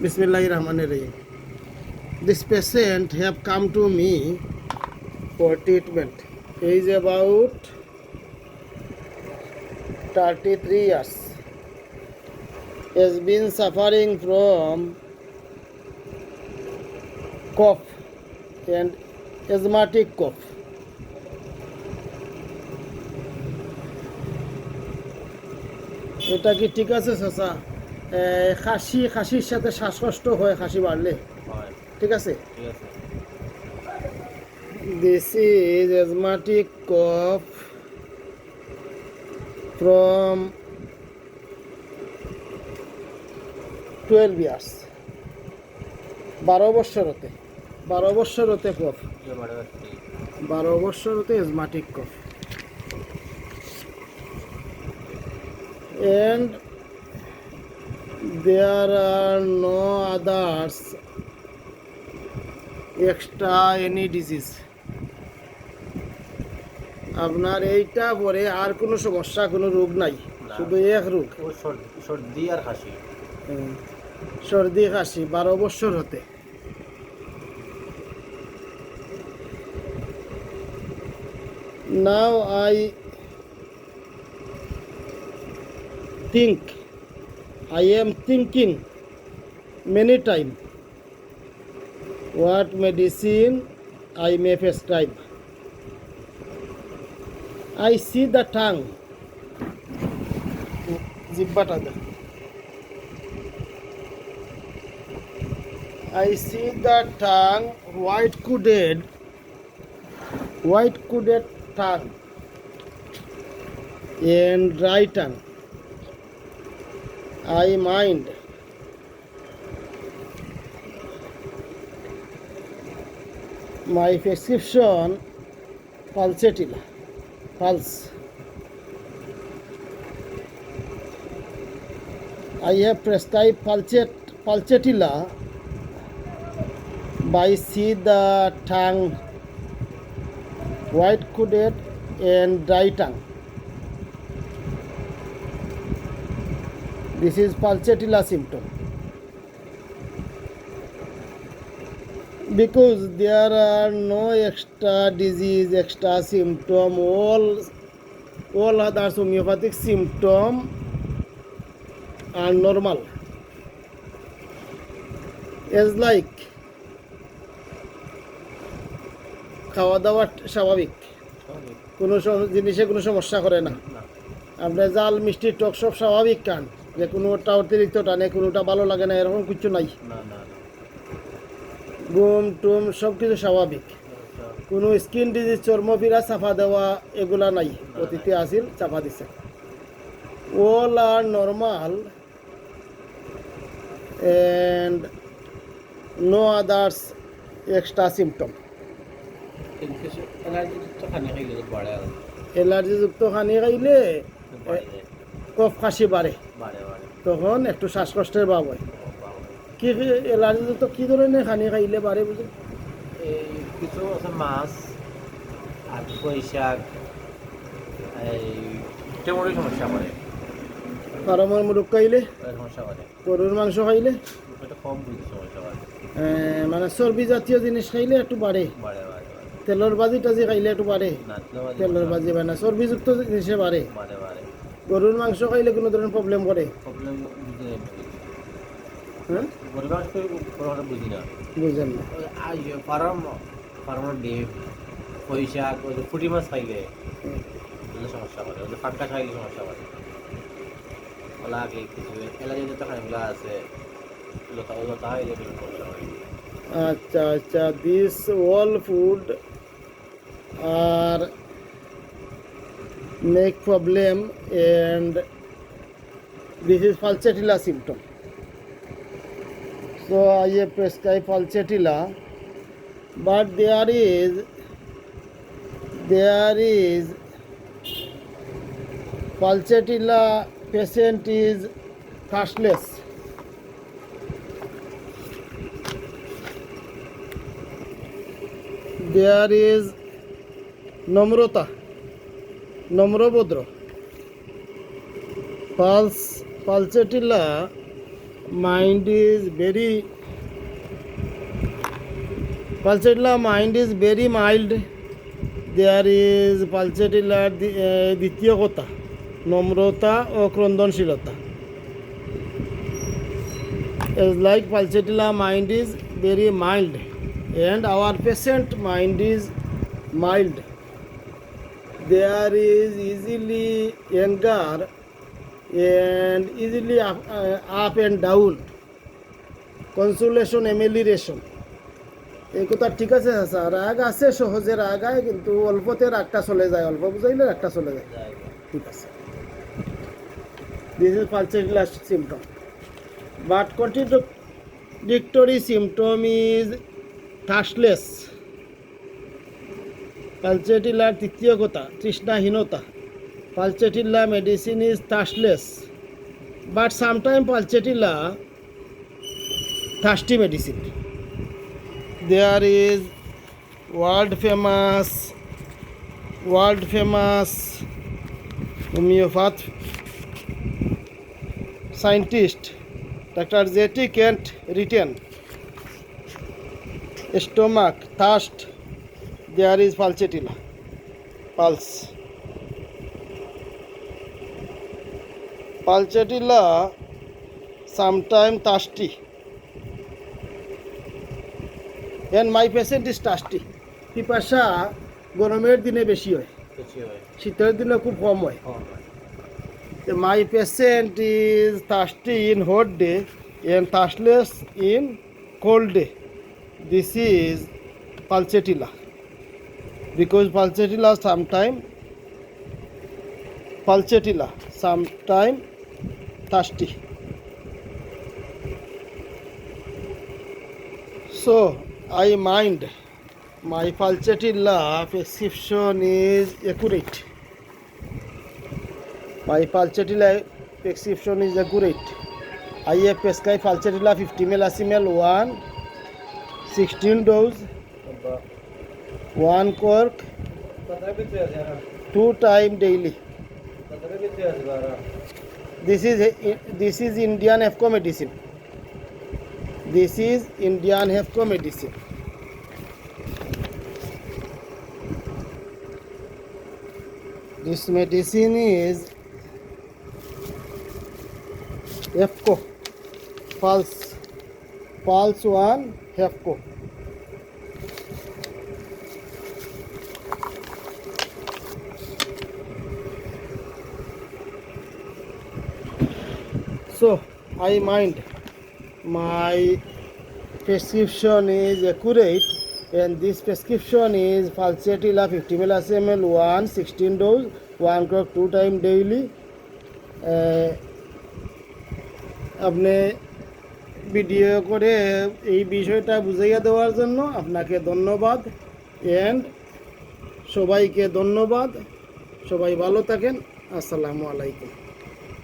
Bismillahirrahmanirrahim. This patient have come to me for treatment. He is about 33 years. He has been suffering from cough and asthmatic cough. এটা কি ঠিক আছে চাচা? খাসির সাথে শ্বাসকষ্ট হয় খাসি বাড়লে, হয়, ঠিক আছে? ঠিক আছে। This is asthmatic cough from 12 years. 12 বছর হতে কফ, যে বাড়ে বাড়ছে। 12 বছর হতে asthmatic cough. And there are no others extra any disease. আপনার এইটা পরে আর কোনো সমস্যা, কোনো রোগ নাই, না। শুধু এক রোগ, ও সর্দি আর কাশি। সর্দি কাশি 12 বছর হতে। Now I am thinking many time what medicine I may prescribe. I see the tongue, জিহ্বাটা they. I see the tongue, white coated tongue and dry tongue. I mind my prescription Pulsatilla, Pulse. I have prescribed Pulsatilla by see the tongue, white coated and dry tongue. This is Pulsatilla symptom. Because there are no extra disease, extra symptom, all other homeopathic symptom are normal. It's like খাওয়া দাওয়া স্বাভাবিক, কোনো জিনিসে কোনো সমস্যা করে না। আপনি জাল মিষ্টি টক সব স্বাভাবিক খান, যে কোনোটা অতিরিক্ত টানে, কোনোটা ভালো লাগে না, এরকম কিছু নাই। ঘুম টুম সব কিছু স্বাভাবিক, কোনো স্কিন ডিজিজ, চর্মপীড়া, চাপা দেওয়া এগুলা নাই। অতীতে আসিল, চাপা দিছে। all are normal and no others extra symptom. অ্যালার্জিযুক্ত খানি খাইলে কফ কাশি বাড়ে, তখন একটু শ্বাসকষ্টের ভাব হয়। কি অ্যালার্জিযুক্ত কি ধরনের খানি খাইলে বাড়ে বুঝে? কিছু আছে মাছ আর বৈশাখ, এই টেমোরি সমস্যা করে। ফার্মের মুরগ খাইলে, সমস্যা করে। গরুর মাংস খাইলে, এটা কম বুঝি সমস্যা করে। মানে চর্বি জাতীয় জিনিস খাইলে একটু বাড়ে। তেলের বাজি টাজি খাইলে একটু বাড়ে। তেলের বাজি মানে চর্বিযুক্ত জিনিসে বাড়ে। গরুর মাংস খাইলে কোনো ধরনের প্রবলেম করে? বুঝেন না? ফার্মের ডিম, বৈশাখ, ফুটি মাছ খাইলে সমস্যা করে, ফাঁকা খাইলে সমস্যা করে। আগে কিছু অ্যালার্জিতে খাইগুলা আছে, লতা খাইলে সমস্যা করে। আচ্ছা আচ্ছা, this all food are make problem and this is Pulsatilla symptom. So I have prescribed Pulsatilla, but there is Pulsatilla patient is fastless. There is নম্রতা, নম্রভদ্র। Pulsatilla mind is very pulsatilla mind is very mild. There is pulsatilla দ্বিতীয় কথা নম্রতা ও ক্রন্দনশীলতা. As like pulsatilla mind is very mild and our patient mind is mild. There is easily anger and easily up and down, consolation, amelioration. এই কথা ঠিক আছে sir, রাগ আছে, সহজে রাগ হয়, কিন্তু অল্পতে রাগটা চলে যায়, অল্প বুঝাইলে রাগটা চলে যায়। ঠিক আছে, this is pulsatilla symptom. But contradictory symptom is thirstless. Pulsatilla তৃতীয় কথা তৃষ্ণাহীনতা. Pulsatilla medicine is thirstless, but sometimes pulsatilla thirsty medicine. There is world famous homeopath scientist Dr. J.T. Kent written, stomach thirst, there is pulsatilla, pulse. Pulsatilla sometimes thirsty, and my patient is thirsty. পিপাসা গরমের দিনে বেশি হয়, কিছু হয় শীতের দিনে খুব কম হয়। কম হয়। My patient is thirsty in hot day and thirstless in cold day. This is pulsatilla, because pulsatilla sometime thirsty. So I mind my pulsatilla prescription is accurate. My pulsatilla prescription is accurate. I have prescribed pulsatilla 50 ml 16 dose, 1 cork, 2 times daily. This is Indian Hefco medicine. This is Indian Hefco medicine. This medicine is Hefco Pulse 1 Hefco. So I mind my prescription is accurate, and this prescription is pulsatilla 50 ml 16 dose, 1 crop 2 times daily. আপনি video করে এই বিষয়টা বুঝাইয়া দেওয়ার জন্য আপনাকে ধন্যবাদ, and সবাইকে ধন্যবাদ। সবাই ভালো থাকেন। আসসালামু আলাইকুম।